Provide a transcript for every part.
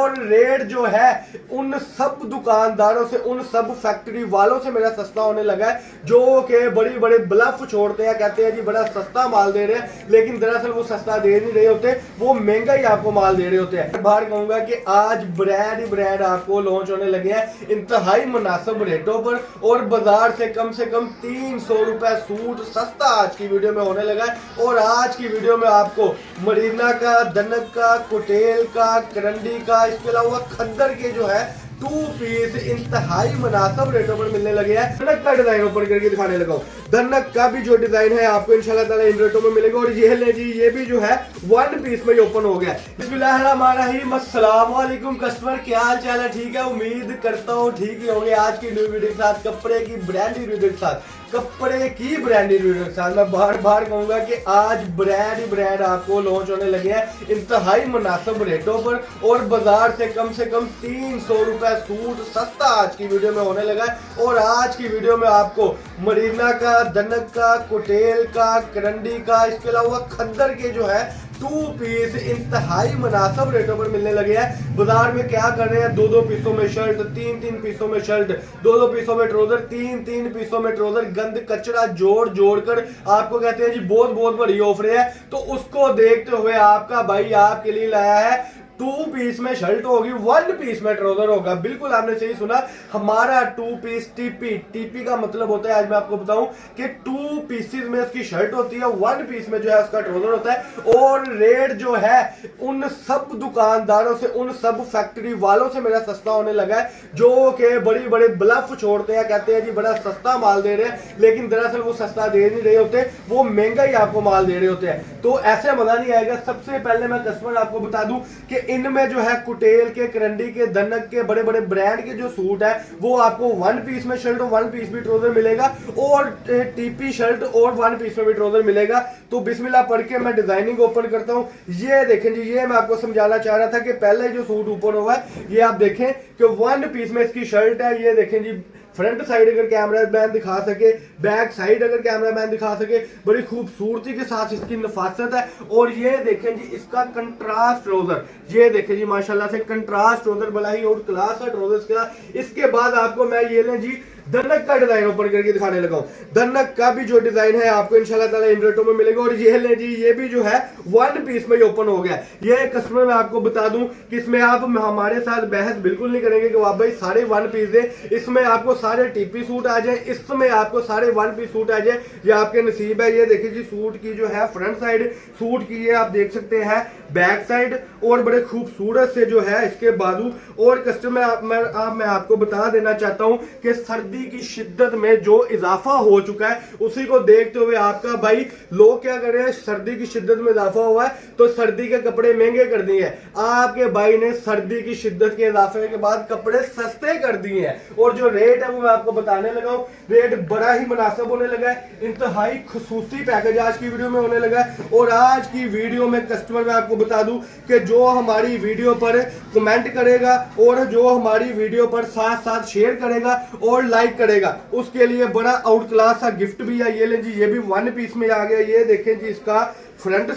और रेट जो है उन सब दुकानदारों से, उन सब फैक्ट्री वालों से मेरा सस्ता होने लगा है, जो कि बड़ी बड़े ब्लफ छोड़ते हैं, कहते हैं जी बड़ा सस्ता माल दे रहे हैं, लेकिन दरअसल वो सस्ता दे नहीं रहे होते, वो महंगा ही आपको माल दे रहे होते हैं। बाहर कहूंगा कि आज ब्रांड ही ब्रांड आपको लॉन्च होने लगे हैं इंतहाई मुनासिब रेटों पर, और बाजार से कम 300 रुपए सूट सस्ता आज की वीडियो में होने लगा है। और आज की वीडियो में आपको मरीना का, दनक का, कुटेल का, करंडी का, इसके अलावा खद्दर के जो है 2 पीस इंतहाई मुनासिब रेटों पर मिलने लगे हैं। दनक का डिजाइन ओपन करके दिखाने लगा हूं। दनक का भी जो डिजाइन है आपको इंशाल्लाह ताला इन रेटों में मिलेगा। और ये ले जी, ये भी जो है 1 पीस में ही ओपन हो गया। बिस्मिल्लाहिर्रहमानिर्रहीम, अस्सलाम वालेकुम कस्टमर, क्या हाल चाल है? ठीक है, उम्मीद करता हूँ ठीक ही होंगे। आज की न्यू वीडियो के साथ, कपड़े की ब्रांडेड वीडियो के साथ, कपड़े की ब्रांडेड वीडियो के साथ मैं बार बार कहूंगा कि आज ब्रांड ही ब्रांड आपको लॉन्च होने लगे हैं इंतहाई मुनासिब रेटों पर, और बाजार से कम 300 रुपए सूट सस्ता आज की वीडियो में होने लगा है। और आज की वीडियो में आपको मरीना का, दनक का, कुटेल का, करंडी का, इसके अलावा खद्दर के जो है 2 पीस इंतहाई मुनासिब रेटों पर मिलने लगे हैं। बाजार में क्या कर रहे हैं, 2 पीसों में शर्ट, 3 पीसों में शर्ट, 2 पीसों में ट्राउजर, 3 पीसों में ट्राउजर, गंद कचरा जोड़ कर आपको कहते हैं जी बहुत बड़ी ऑफर है। तो उसको देखते हुए आपका भाई आपके लिए लाया है 2 पीस में शर्ट होगी, 1 पीस में ट्राउजर होगा। बिल्कुल आपने सही सुना, हमारा 2 पीस टीपी का मतलब होता है, आज मैं आपको बताऊं कि 2 पीसेस में उसकी शर्ट होती है, 1 पीस में जो है उसका ट्राउजर होता है। और रेट जो है उन सब दुकानदारों से, उन सब फैक्ट्री वालों से मेरा सस्ता होने लगा है, जो कि बड़ी बड़े ब्लफ छोड़ते हैं, कहते हैं जी बड़ा सस्ता माल दे रहे हैं, लेकिन दरअसल वो सस्ता दे नहीं रहे होते, वो महंगा ही आपको माल दे रहे होते हैं। तो ऐसे मजा नहीं आएगा। सबसे पहले मैं कस्टमर आपको बता दूं कि इनमें जो है कुटेल के, करंडी के, दनक के बड़े बड़े ब्रांड के जो सूट है वो आपको 1 पीस में शर्ट और 1 पीस भी ट्राउजर मिलेगा, और टीपी शर्ट और 1 पीस में भी ट्राउजर मिलेगा। तो बिस्मिल्लाह पढ़ के मैं डिजाइनिंग ओपन करता हूं। ये देखें जी, ये मैं आपको समझाना चाह रहा था कि पहले जो सूट ओपन हुआ है ये आप देखें कि 1 पीस में इसकी शर्ट है। ये देखें जी, फ्रंट साइड अगर कैमरा मैन दिखा सके, बैक साइड अगर कैमरा मैन दिखा सके, बड़ी खूबसूरती के साथ इसकी नफासत है। और ये देखें जी, इसका कंट्रास्ट ट्राउजर, ये देखें जी माशाल्लाह से कंट्रास्ट ट्राउजर, बड़ा ही आउट क्लास है ट्राउजर। इसके बाद आपको मैं ये लें जी दनक का डिजाइन ओपन करके दिखाने लगा हूं। दनक का भी जो डिजाइन है आपको इंशाल्लाह ताला इन रेटों में मिलेगा। और ये ले जी, ये भी जो है 1 पीस में ही ओपन हो गया। ये कस्टमर मैं आपको बता दूं कि इसमें आप हमारे साथ बहस बिल्कुल नहीं करेंगे कि वाह भाई सारे 1 पीस दे, इसमें आपको सारे टीपी सूट आ जाए, इसमें आपको सारे 1 पीस सूट आ जाए, ये आपके नसीब है। ये देखिए जी, सूट की जो है फ्रंट साइड, सूट की ये आप देख सकते हैं बैक साइड, और बड़े खूबसूरत से जो है इसके बाजू। और कस्टमर मैं आपको बता देना चाहता हूं कि सर्दी की शिद्दत में जो इजाफा हो चुका है उसी को देखते हुए आपका भाई लोग क्या कर रहे हैं, सर्दी की शिद्दत में इजाफा हुआ है तो सर्दी के कपड़े महंगे कर दिए हैं। आपके भाई ने सर्दी की शिद्दत के इजाफे के बाद कपड़े सस्ते कर दिए हैं। और जो रेट है वो मैं आपको बताने लगा हूं, रेट बड़ा ही मुनासिब होने लगा है, इंतहाई खुसूसी पैकेज आज की वीडियो में होने लगा है। और आज की वीडियो में कस्टमर मैं आपको बता दूं कि जो हमारी वीडियो पर कमेंट करेगा और जो हमारी वीडियो पर साथ साथ शेयर करेगा और लाइक करेगा, उसके लिए बड़ा आउट क्लास सा गिफ्ट भी है। ये ले जी, ये भी 1 पीस में आ गया। ये देखें जी, इसका फ्रंट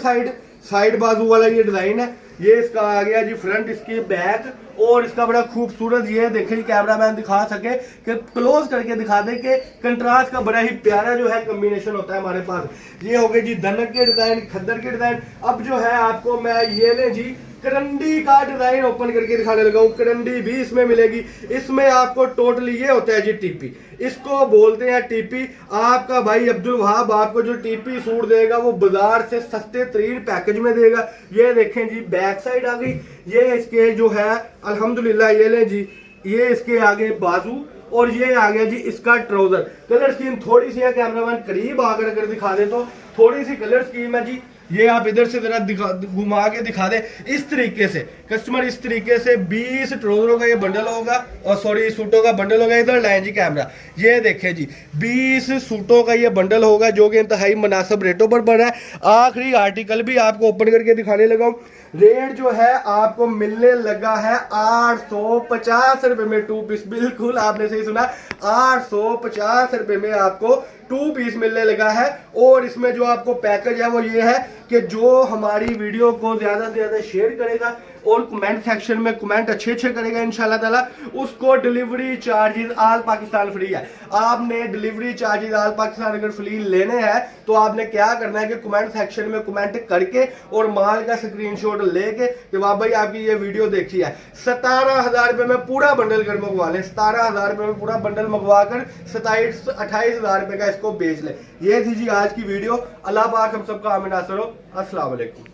साइड बाजू वाला ये डिजाइन है, ये इसका आ गया जी फ्रंट, इसकी बैक, और इसका बड़ा खूबसूरत, ये देखें कैमरा मैन दिखा सके कि क्लोज करके दिखा दे कि कंट्रास्ट का बड़ा ही प्यारा जो है कॉम्बिनेशन होता है हमारे पास। ये हो गए जी दनक के डिजाइन, खद्दर के डिजाइन। अब जो है आपको मैं ये ले जी करंडी का डिजाइन ओपन करके दिखाने लगा हूं। करंडी भी इसमें मिलेगी। इसमें आपको टोटली ये होता है जी टीपी, इसको बोलते हैं टीपी। आपका भाई अब्दुल वहाब आपको जो टीपी सूट देगा वो बाजार से सस्ते तरीन पैकेज में देगा। ये देखें जी, बैक साइड आ गई, ये इसके जो है अल्हम्दुलिल्लाह, ये ले जी, ये इसके आगे बाजू, और ये आ गया जी इसका ट्राउजर। कलर स्कीम थोड़ी सी है, कैमरामैन करीब आकर अगर दिखा दे तो थोड़ी सी कलर स्कीम है जी। ये आप इधर से जरा घुमा के दिखा दे, इस तरीके से कस्टमर, इस तरीके से 20 ट्राउजरों का ये बंडल होगा, और सॉरी सूटों का बंडल होगा। इधर लाएं जी कैमरा, ये देखें जी 20 सूटों का ये बंडल होगा, जो कि इंतहाई मुनासिब रेटों पर पड़ रहा है। आखिरी आर्टिकल भी आपको ओपन करके दिखाने लगा हूं। रेट जो है आपको मिलने लगा है 850 रुपए में 2 पीस। बिल्कुल आपने सही सुना, 850 रुपए में आपको 2 पीस मिलने लगा है। और इसमें जो आपको पैकेज है वो ये है कि जो हमारी वीडियो को ज्यादा से ज्यादा शेयर करेगा और कमेंट सेक्शन में कमेंट अच्छे अच्छे करेगा इंशाल्लाह ताला, उसको delivery charges all Pakistan free है। आपने डिलीवरी चार्जेस ऑल पाकिस्तान अगर फ्री लेने हैं तो आपने क्या करना है कि कमेंट सेक्शन में कमेंट करके और माल का स्क्रीनशॉट लेके कि वाह भाई आपकी ये वीडियो देखी है, 17,000 रुपए में पूरा बंडल कर मंगवा लें, 17,000 रुपए में पूरा बंडल मंगवा कर 27-28,000 रुपए का इसको बेच ले। ये थी जी आज की वीडियो। अल्लाह पाक हम सबका आमीन नासर हो। अस्सलाम वालेकुम।